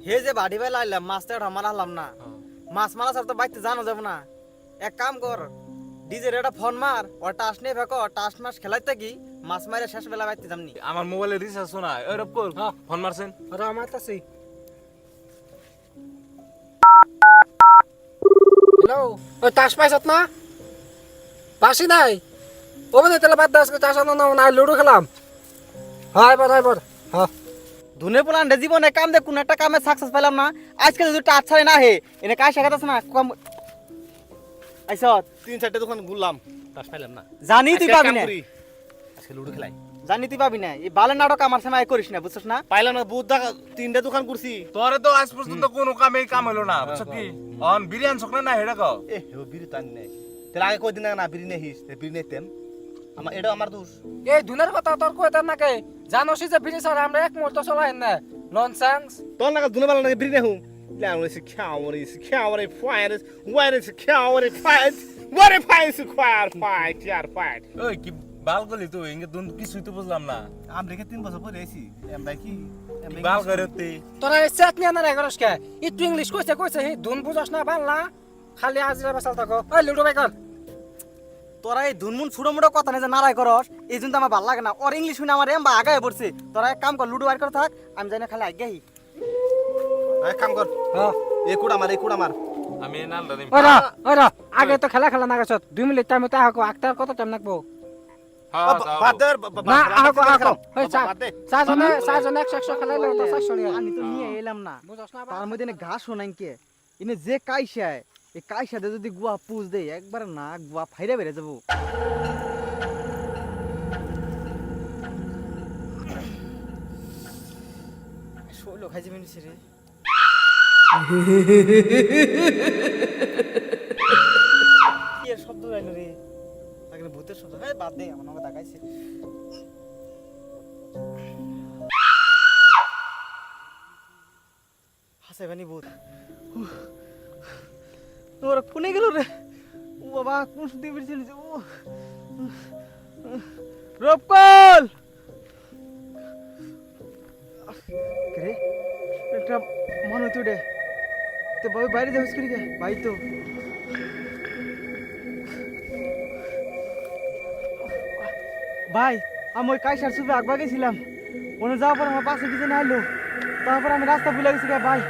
হে যে বাড়ি বেলা আইলাম মাছটা মারা হলাম না, মাছ মারা ছাড়া তো বাইতে জানো যাব না। এক কাম কর, ডিজের একটা ফোন মার, ও টাস নিয়ে ফেকো, টাস মাছ খেলাইতে কি মাছ মারে শেষ বেলা বাইতে যামনি। আমার মোবাইলে রিচার্জ শোনায় ওই রূপকর ফোন মারছেন রামাতাছি। হ্যালো, ওই তাস পাইছত না? পাসি নাই ও মানে তেলে বাদ দাস তাস আনো না লুডো খেলাম। হয় বর হ্যাঁ ধুনে পোলান জীবনে কাম দে কোন একটা কামে সাকসেস পাইলাম না। আজকে যদি টাচ ছাড়ে না হে এনে কাজ শেখাতেছ না কম আইসা 3-4টা দোকান ঘুরলাম, তাস পাইলাম না। জানি তুই পাবি না, আজকে লুডো খেলাই জানি তুই পাবি না। এই বালের নাটক আমার সময় করিস না, বুঝছস না? পাইলাম না। বহুত 3টা দোকান ঘুরছি। তোরে তো আজ পর্যন্ত কোনো কাম হলো না, বুঝছ কি? অন বিরিয়ানি সকলে না হেডা কও। এ ও বিড়ি তো আনি নাই। তাহলে আগে কয়দিন আগে না বিড়ি নেহিস, বিড়ি নিতেম। এটা আমার দোষ। এই দুনের কথা তোর কইতার নাকি? জানোসি যে বিড়ি ছাড়া আমরা এক মুহূর্ত চলাই না। ননসেন্স। তোর নাকি দুনে বালা নাকি বিড়ি নেহু। Lämna sig kvar i fight. What is kvar i fight? What if I is fight? ওই কি বাল গলি তুই ইংগে দুন কিছুই তো বুঝলাম না। আমেরিকা 3 বছর পরে আইছি। এমবাই কি? বাল করতে তোরা এই সেট নিয়ে না রাখস কে? একটু ইংলিশ কইছে হে দুন বুঝাস না বাংলা। খালি আজরা বাসাল থাকো। ওই লুডো বাই কর। তোরা এই ধুনমুন ছুড়ো মুড়ো কথা নেই যে নারাই করস, এই জন্য আমার ভালো লাগে না। ওর ইংলিশ শুনে আমার এমবা আগায় পড়ছে। তোরা এক কাম কর, লুডো বার করে থাক, আমি জানি খালি আগাই। এক কাম কর। হ্যাঁ এই কুড়া মার। আমি নালদা দিম। ওরা আগে তো খেলা না গেছত 2 মিনিট টাইম তে হাকো আক্তার কত টাইম লাগবো? বাদর না আহো ওই বাদে। সাজনে 100 খেলাইলে তো 400 আমি তো নিয়ে এলাম না, বুঝছ না তার মধ্যে ঘাস শোনাই কে ইনে যে কাইসায়, এই কাইসাতে যদি গুয়া পুজ দেই একবার না গুয়া ফাইরে বেড়ে যাবো। শৈল খাইছে মিনিছে রে। কি এর শব্দ হইলো রে? তাকে ভূতের শব্দ। হ্যাঁ বাদ দে, আমার নামে তাকাইছে। হাসে বানি ভূত। তোর কোনে গেল রে? ও বাবা কোন সুদি বেরিয়েছিল যে? ও রূপকল রে, একটা মন হতো রে। তো বাবা বাইরে যাবিস করি গে? ভাই তো ভাই, আমি ওই কাইসার সুপে আগবা গেছিলাম, ওনে যাওয়ার পর আমার পাশে কিছু না এলো, তারপর আমি রাস্তা ভুলে গেছি গে ভাই।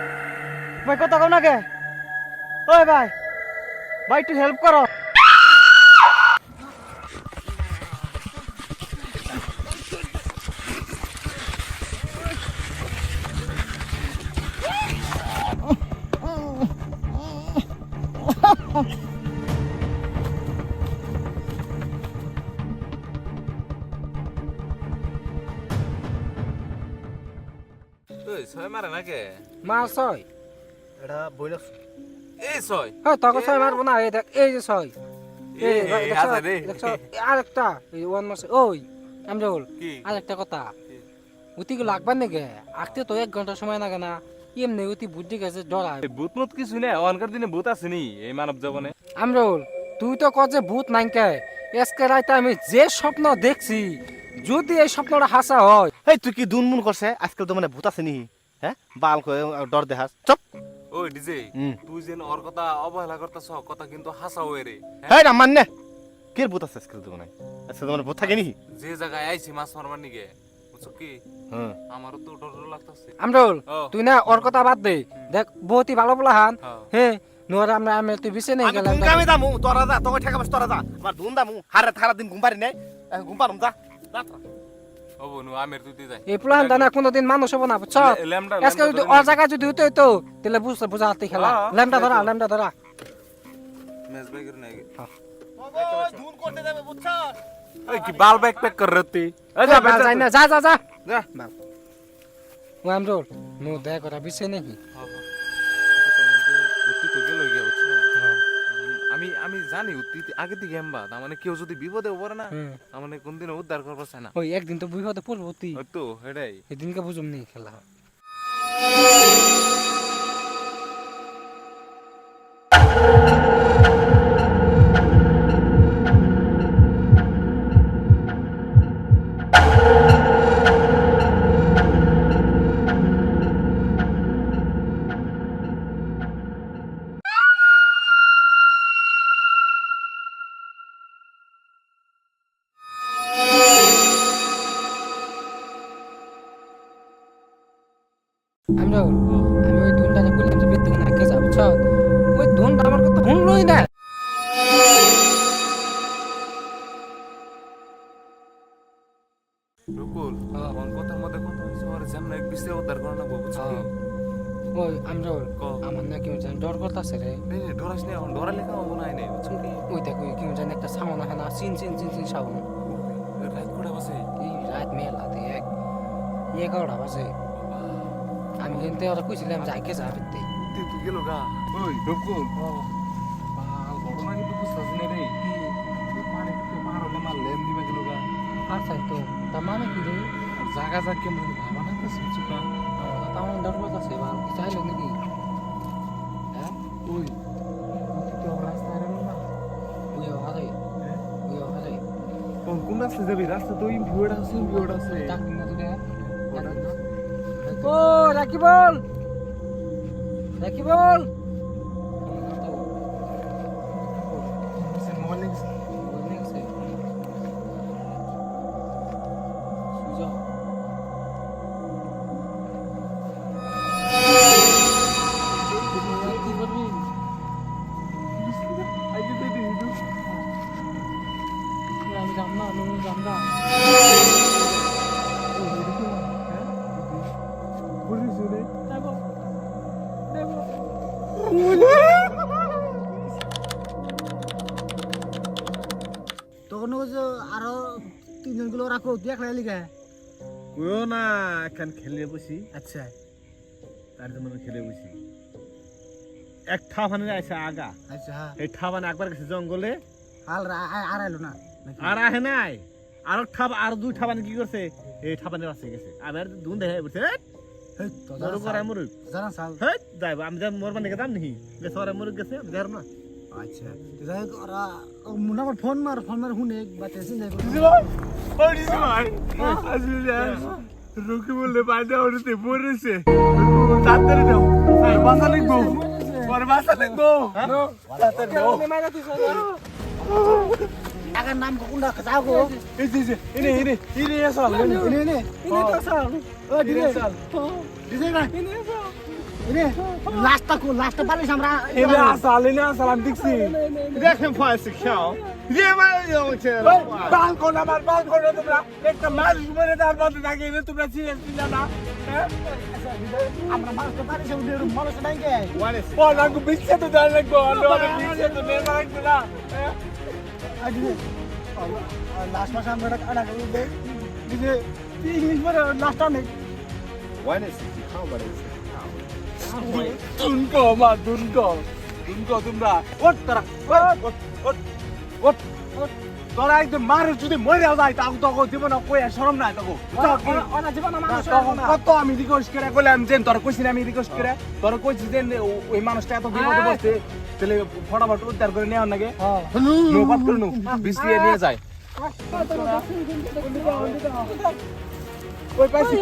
ভাই কথা কও না কে? ওই ভাই, ভাই একটু হেল্প করো। ওই ছয় মারে না কে? মাল 6 এটা বইলা এই ছয় হ্যাঁ তোকে 6 মারবো না। এই দেখ এই যে 6 এই আছে রে। আরেকটা এই ওয়ান মাস। ওই আমজল কি? আরেকটা কথা, উতিকে লাগবার নাকি? আঁকতে তো 1 ঘন্টা সময় লাগে না? এমনি উতি বুদ্ধি গেছে ডরায়। ভূত মত কিছু না, অনকার দিনে ভূত আসেনি এই মানব জীবনে। আমরুল তুই তো কত যে ভূত নাইকে, আজকে রাতে আমি যে স্বপ্ন দেখছি, যদি এই স্বপ্নটা হাসা হয়। এই তুই কি দুনমুন করছে? আজকাল তো মানে ভূত আছে নি? হ্যাঁ বাল কয়ে ডর দেখাস। চুপ। ওই ডিজে তুই যেন ওর কথা অবহেলা করতেছ, কথা কিন্তু হাসা হয়ে রে। হ্যাঁ না মানে কে ভূত আছে আজকাল তো মানে? আজকাল তো মানে ভূত থাকে নি? যে জায়গায় আইছি মাছ মারবার নিগে, বুঝছো কি? হ্যাঁ আমারও তো ডর লাগতেছে। আমরুল ও। তুই না ওর কথা বাদ দে, দেখ বহুতই ভালো বলা হান। হ্যাঁ। হ্যাঁ নোরা আমি তুই বিছে নেই আমি গেলাম। ঘুম কামে দামু তোরা যা, তোকে ঠেকা বাস তোরা যা। আমার ধুন দামু হারা দিন ঘুম পারি নাই, ঘুম পারুম যা। ও বনু আমের তুই যাই। এই প্ল্যান দানা কোনদিন মানুষ হবে না, বুঝছ? ল্যামডা আজকে যদি ওর জায়গা যদি হইতো তো তাহলে বুঝা হাতে খেলা। হ্যাঁ, ল্যামটা ধরা ম্যাচ বাইকের নাই। ধুন করতে যাবে বুঝছো? ওই কি বাল ব্যাক প্যাক কর রতি। এই যা যা যাই না, যা যা। ও আমরুল নো দেখ ওরা বিছে নাকি? উত্তি তো গেল গিয়া বুঝছো? আমি জানি উত্তি আগে দিকে এমবা, তার মানে কেউ যদি বিপদে পড়ে না, তার মানে কোনদিন উদ্ধার করবার চায় না। ওই একদিন তো বিপদে পড়বো তুই, ওই তো এটাই। এদিনকে বুঝুম নি খেলা। আমরাও আমি ওই ধুনটাকে বললাম যে বের থেকে নাকে যাবো ছ ওই ধুনটা আমার কথা শুনলই না রকুল হ্যাঁ। আমার কথার মধ্যে কথা হইছে আর যেমন এক বিসে উদ্ধার করনা বুঝছ কি ওই আমরাও ক। আমার না কেউ জানি ডর করতেছে রে এই যে ডরাস নি এখন ডরালে কাম হবো নাই বুঝছ কি ওই দেখো কেউ জানি একটা সাউন্ড আছে না চিন চিন চিন চিন সাউন্ড রাত কোটা বসে এই রাত মেলা দিয়ে 11টা বাজে আমি কিন্তু ওরা কইছিলাম যাইকে যাবে তে তুই গেল গা ওই রকুল বাল ঘটনা কিন্তু বুঝছস না রে কি তুই পানি একটু পার হলে মারলে এমনি বা গেল গা আচ্ছা তো তার মানে কি রে আর জায়গা যা কেমন ভাবা না তো কিছু না তাও ডর করতেছে বা কি চাইলো নাকি হ্যাঁ ওই তুই তো রাস্তায় এলো না ওই হবে ওই হবে কোন রাস্তা যাবি রাস্তা তো ভিউটা আছে ডাক্তার না তুই ওটা ও রাকিবুল রাকিবুল মর্নিং আমি যাব না আমি যাব না তখন যে আরো তিনজন গুলো রাখো তুই একলা লিখা কইও না এখন খেলে বসি আচ্ছা তার জন্য আমি খেলে বসি এক ঠাপানে আছে আগা আচ্ছা হ্যাঁ এই ঠাপানে একবার গেছে জঙ্গলে হাল আর আইলো না নাকি? আর আহে নাই আর ঠাপ আর দুই ঠাপানে কি করছে এই ঠাপানে বাঁচে গেছে আবার দুন দেখে বলছে হেই, তো মরু করা মরুক জানা সাল হ্যাঁ যাইব আমি যা মরবার নিকে দাম নিহি গেছে ওরা মরুক গেছে আমি যাই না আচ্ছা তো যাই হোক, ওরা মনে আমার ফোন মার শুনে বা টেনশন যাই রুকি বললে বাইরে ওরতে পড়েছে তাড়াতাড়ি দাও বাসা লিখবো পরে বাসা লিখবো তাড়াতাড়ি দাও টাকার নাম কোনটা যাও গো এই যে ইনে আসল ইনে তো সাল ও দিনে সাল দিনে না ইনে লাস্টটা পালিস আমরা ইনে আসল আমি দেখছি দেখেন ফাইসে খাও যে মানে হচ্ছে বালকন আমার বালকন তোমরা একটা মানুষ মরে তার মধ্যে থাকে তোমরা সিরিয়াস নিলা না আমরা মানুষটা পালিস মানুষ নাই গে পড়াঙ্গু বিচ্ছে তো দাঁড় লাগবো অনেক বিচ্ছে তো নেই লাগবে না লাস্ট মাসে আমরা আড়া করে দেই দিনে ইংলিশ পড়ে লাস্ট অনেক দুনকো মা দুনকো তোমরা ওট তারা ওট তোরা একদম মারে যদি মরে যায় তাও তো জীবন কই শরম নাই তো ওনা জীবন মানুষ কত আমি রিকোয়েস্ট করে কইলাম যে তোর কইছি আমি রিকোয়েস্ট করে তোর কইছি যে ওই মানুষটা এত বিপদে পড়ছে তাহলে ফটাফট উদ্ধার করে নেওয়ার নাকি নো বাদ করে নো বিসিয়ে নিয়ে যায় ওই পাইছি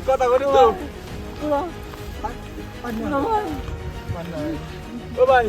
কথা করি তো ও ভাই